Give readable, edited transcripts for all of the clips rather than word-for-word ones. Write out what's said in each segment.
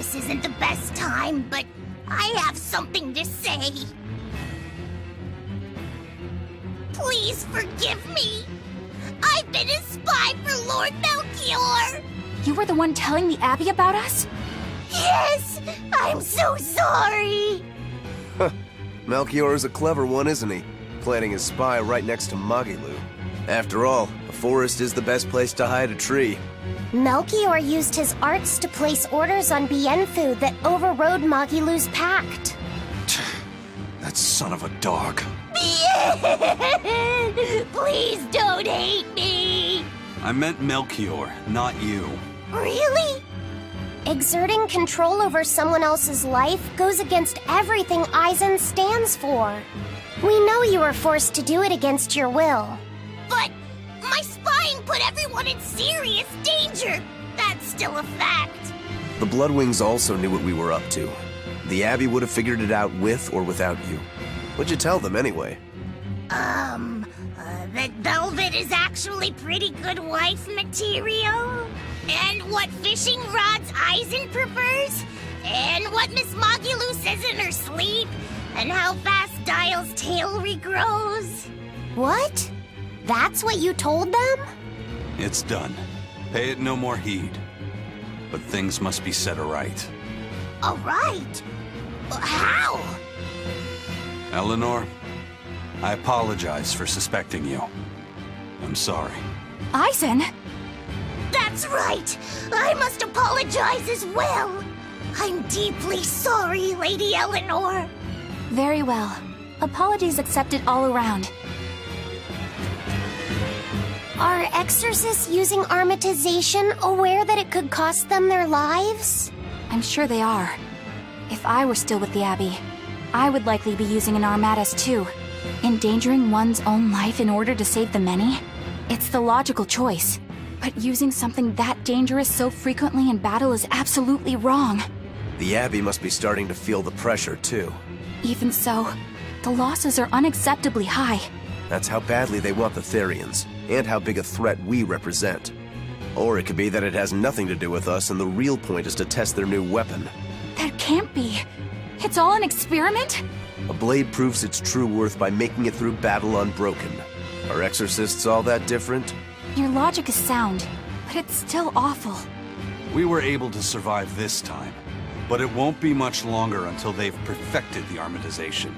this isn't the best time, but I have something to say. Please forgive me. I've been a spy for Lord Melchior. You were the one telling the Abbey about us? Yes, I'm so sorry. Melchior is a clever one, isn't he? Planting his spy right next to Magilu. After all, a forest is the best place to hide a tree. Melchior used his arts to place orders on Bienfu that overrode Magilu's pact. That son of a dog. Please don't hate me. I meant Melchior, not you. Really? Exerting control over someone else's life goes against everything Aizen stands for. We know you were forced to do it against your will. But my spying put everyone in serious danger. That's still a fact. The Bloodwings also knew what we were up to. The Abbey would have figured it out with or without you. What'd you tell them anyway? That velvet is actually pretty good wife material. And what fishing rods Aizen prefers. And what Miss Magilu says in her sleep. And how fast Dial's tail regrows. What? That's what you told them? It's done. Pay it no more heed. But things must be set aright. Alright. How? Eleanor, I apologize for suspecting you. I'm sorry. Aizen! That's right! I must apologize as well! I'm deeply sorry, Lady Eleanor! Very well. Apologies accepted all around. Are exorcists using armatization aware that it could cost them their lives? I'm sure they are. If I were still with the Abbey, I would likely be using an armatus too. Endangering one's own life in order to save the many? It's the logical choice. But using something that dangerous so frequently in battle is absolutely wrong. The Abbey must be starting to feel the pressure, too. Even so, the losses are unacceptably high. That's how badly they want the Therians, and how big a threat we represent. Or it could be that it has nothing to do with us and the real point is to test their new weapon. That can't be. It's all an experiment? A blade proves its true worth by making it through battle unbroken. Are exorcists all that different? Your logic is sound, but it's still awful. We were able to survive this time, but it won't be much longer until they've perfected the armatization.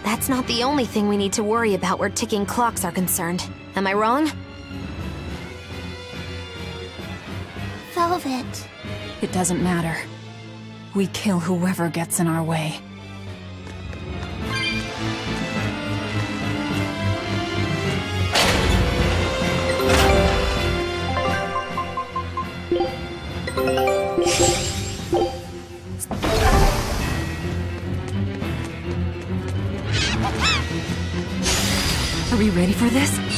That's not the only thing we need to worry about where ticking clocks are concerned. Am I wrong? Velvet. It doesn't matter. We kill whoever gets in our way. Are we ready for this?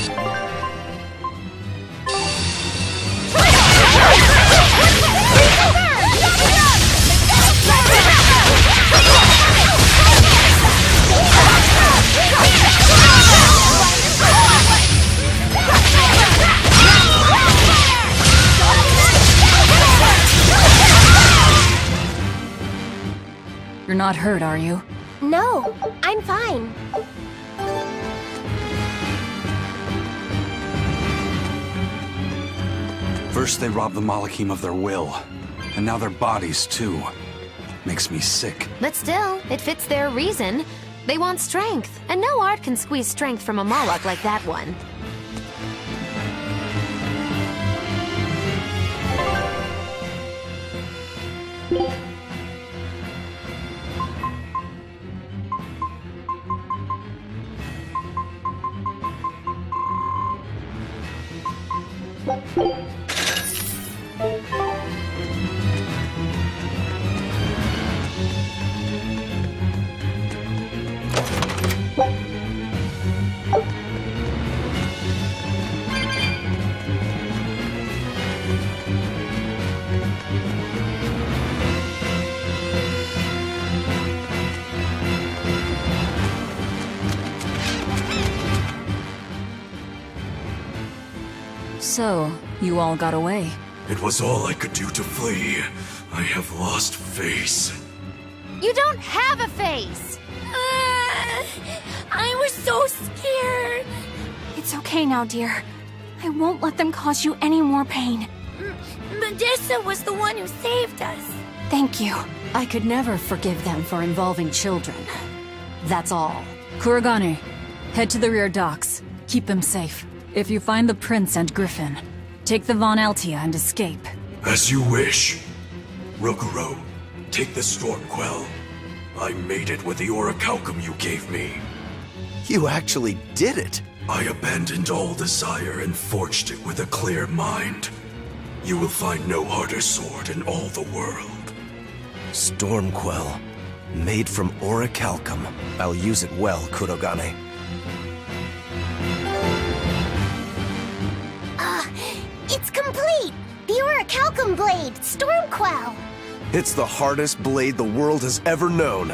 You're not hurt, are you? No, I'm fine. First they robbed the Malachim of their will, and now their bodies too. Makes me sick. But still, it fits their reason. They want strength, and no art can squeeze strength from a Moloch like that one. So, you all got away. It was all I could do to flee. I have lost face. You don't have a face! I was so scared. It's okay now, dear. I won't let them cause you any more pain. Medusa was the one who saved us. Thank you. I could never forgive them for involving children. That's all. Kurogane, head to the rear docks. Keep them safe. If you find the prince and Griffin, take the Von Altia and escape. As you wish. Rokuro, take the Stormquell. I made it with the orichalcum you gave me. You actually did it! I abandoned all desire and forged it with a clear mind. You will find no harder sword in all the world. Stormquell. Made from orichalcum. I'll use it well, Kurogane. It's complete! The orichalcum blade, Stormquell! It's the hardest blade the world has ever known.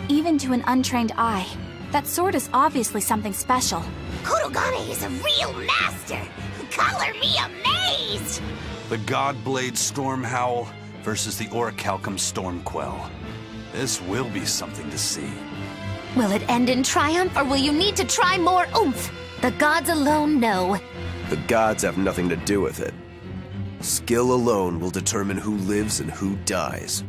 Even to an untrained eye, that sword is obviously something special. Kurogane is a real master. Color me amazed. The Godblade Stormhowl versus the Orichalcum Stormquell. This will be something to see. Will it end in triumph, or will you need to try more oomph? The gods alone know. The gods have nothing to do with it. Skill alone will determine who lives and who dies.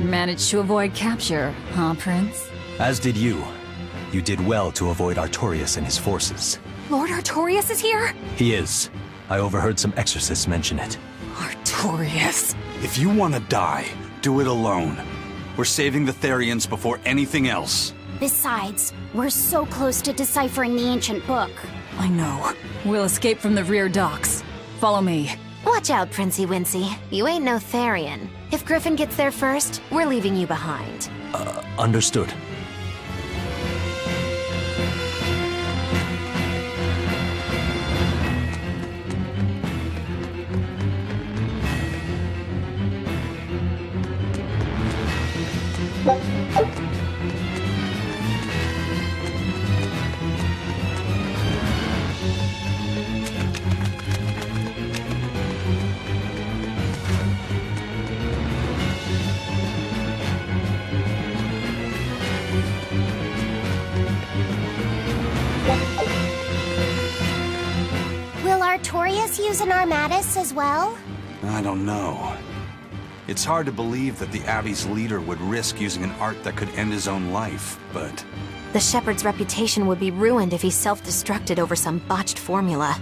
Managed to avoid capture, huh, Prince? As did you. You did well to avoid Artorias and his forces. Lord Artorias is here? He is. I overheard some exorcists mention it. Artorias. If you want to die, do it alone. We're saving the Therians before anything else. Besides, we're so close to deciphering the ancient book. I know. We'll escape from the rear docks. Follow me. Watch out, Princey Wincy. You ain't no Therian. If Griffin gets there first, we're leaving you behind. Understood. Will Artorias use an Armatus as well? I don't know. It's hard to believe that the Abbey's leader would risk using an art that could end his own life, but... The Shepherd's reputation would be ruined if he self-destructed over some botched formula.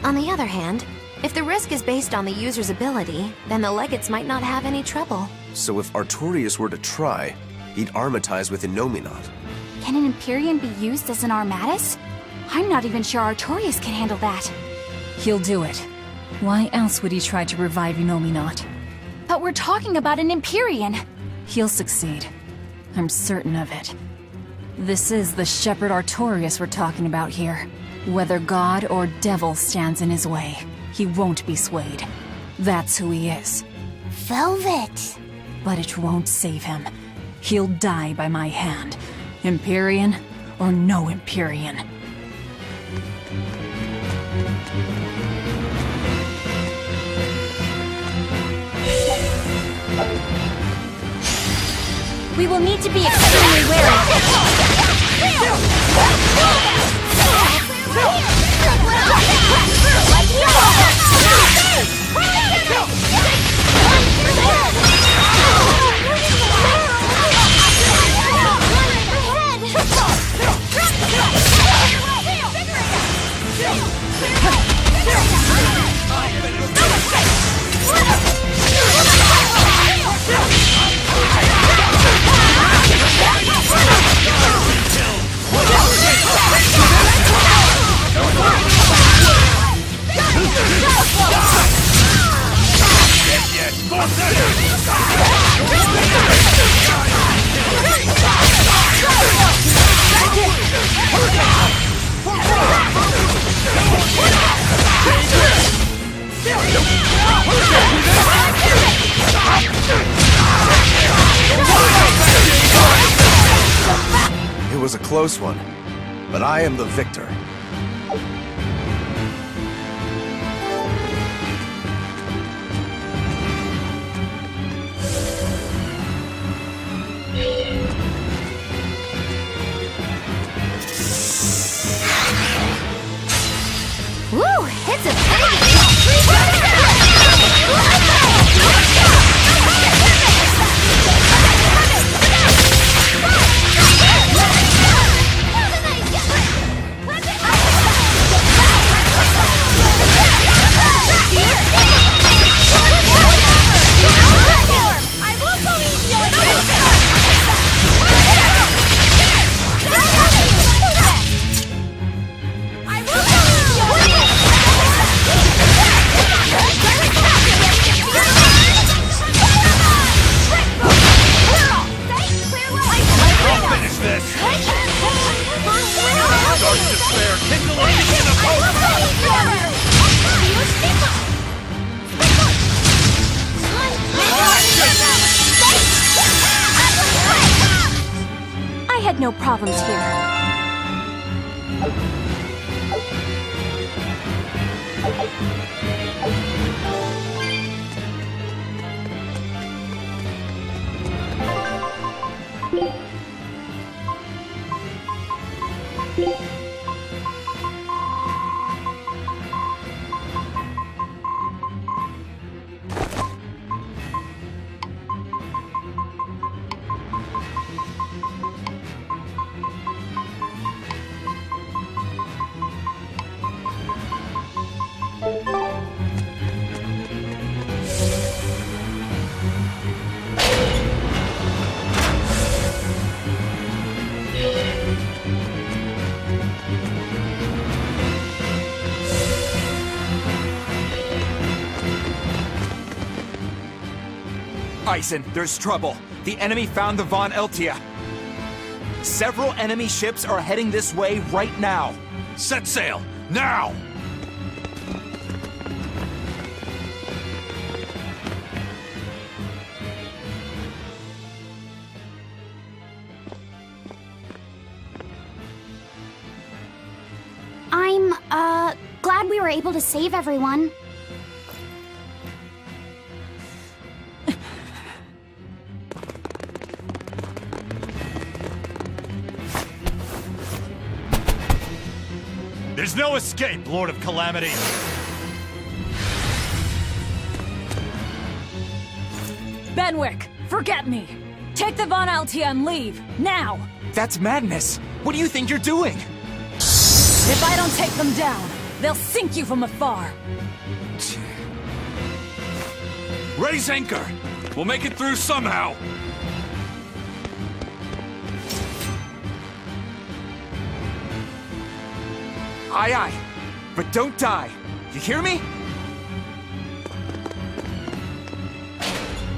On the other hand, if the risk is based on the user's ability, then the Legates might not have any trouble. So if Artorias were to try, he'd armatize with Innominat. Can an Empyrean be used as an Armatus? I'm not even sure Artorias can handle that. He'll do it. Why else would he try to revive Innominat? But we're talking about an Empyrean. He'll succeed. I'm certain of it. This is the Shepherd Artorias we're talking about here. Whether God or devil stands in his way, he won't be swayed. That's who he is. Velvet! But it won't save him. He'll die by my hand. Empyrean or no Empyrean. We will need to be extremely wary. close one, but I am the victor. Woo! It's a I had no problems here. Eisen, there's trouble. The enemy found the Von Eltia. Several enemy ships are heading this way right now. Set sail, now! I'm, glad we were able to save everyone. There's no escape, Lord of Calamity! Benwick, forget me! Take the Von Altia and leave, now! That's madness! What do you think you're doing? If I don't take them down, they'll sink you from afar! Raise anchor! We'll make it through somehow! Aye, aye. But don't die. You hear me?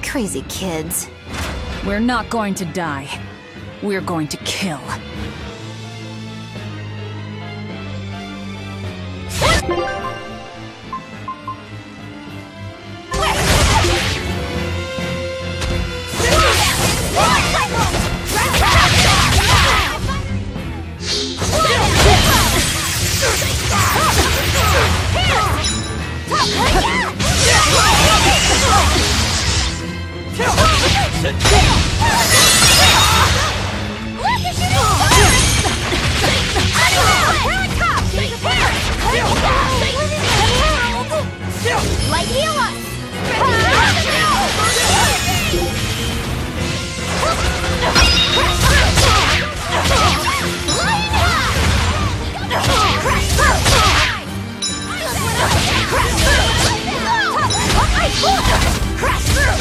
Crazy kids. We're not going to die. We're going to kill. Like heal us! Crash through!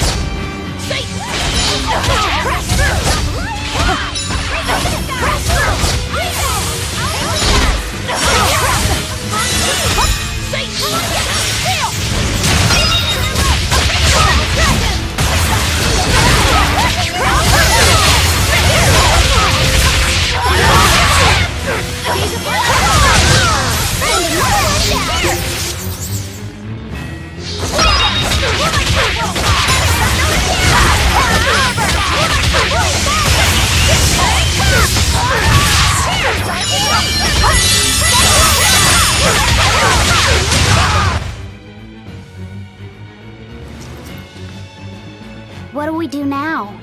What'll we do now?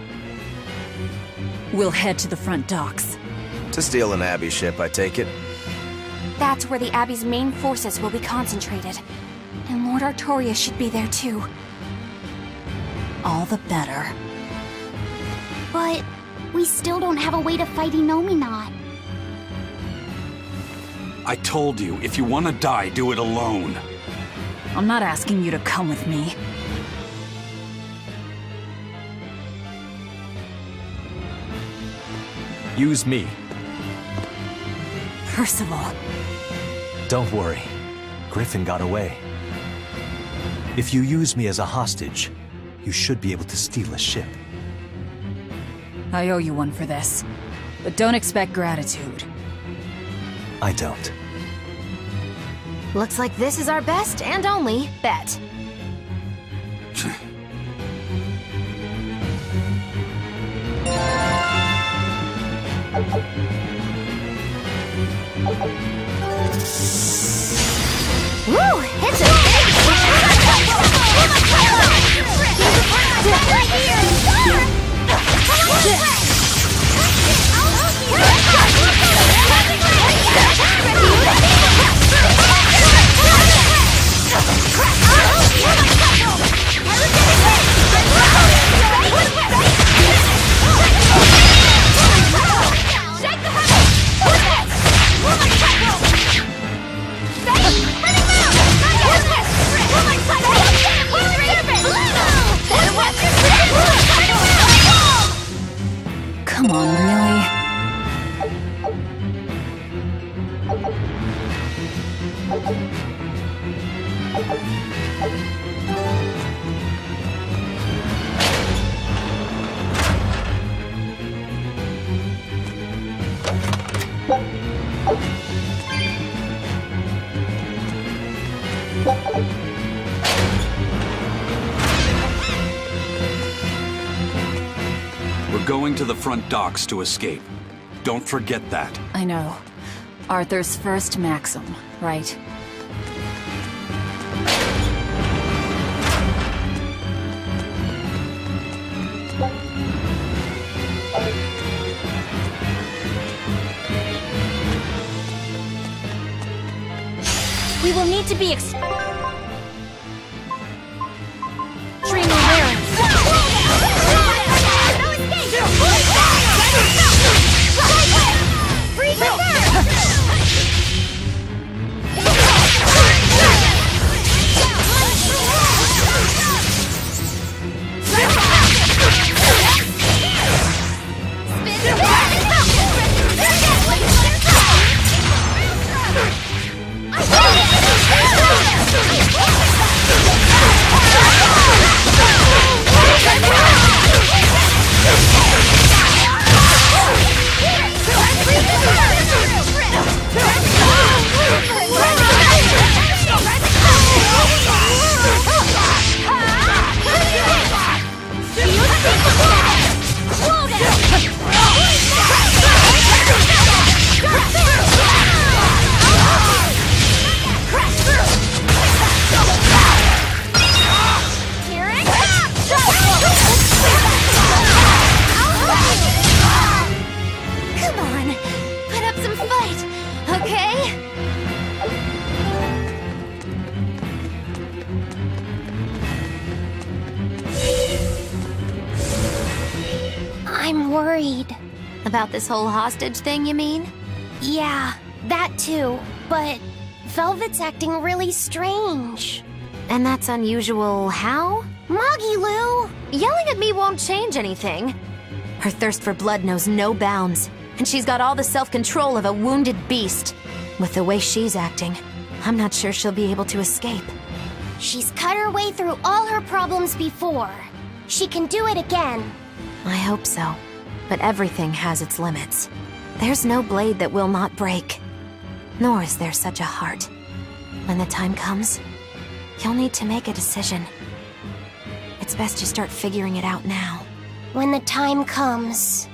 We'll head to the front docks. To steal an Abbey ship, I take it. That's where the Abbey's main forces will be concentrated. And Lord Artorias should be there too. All the better. But we still don't have a way to fight Inominat. I told you, if you want to die, do it alone. I'm not asking you to come with me. Use me. Percival. Don't worry. Griffin got away. If you use me as a hostage, you should be able to steal a ship. I owe you one for this. But don't expect gratitude. I don't. Looks like this is our best and only bet. Woo! It's a Come on, really? We're going to the front docks to escape. Don't forget that. I know. Arthur's first maxim, right? We will need to be extremely wary. I'm worried. About this whole hostage thing, you mean? Yeah, that too. But Velvet's acting really strange. And that's unusual how? Moggy-Loo! Yelling at me won't change anything. Her thirst for blood knows no bounds, and she's got all the self-control of a wounded beast. With the way she's acting, I'm not sure she'll be able to escape. She's cut her way through all her problems before. She can do it again. I hope so. But everything has its limits. There's no blade that will not break. Nor is there such a heart. When the time comes, you'll need to make a decision. It's best you start figuring it out now. When the time comes...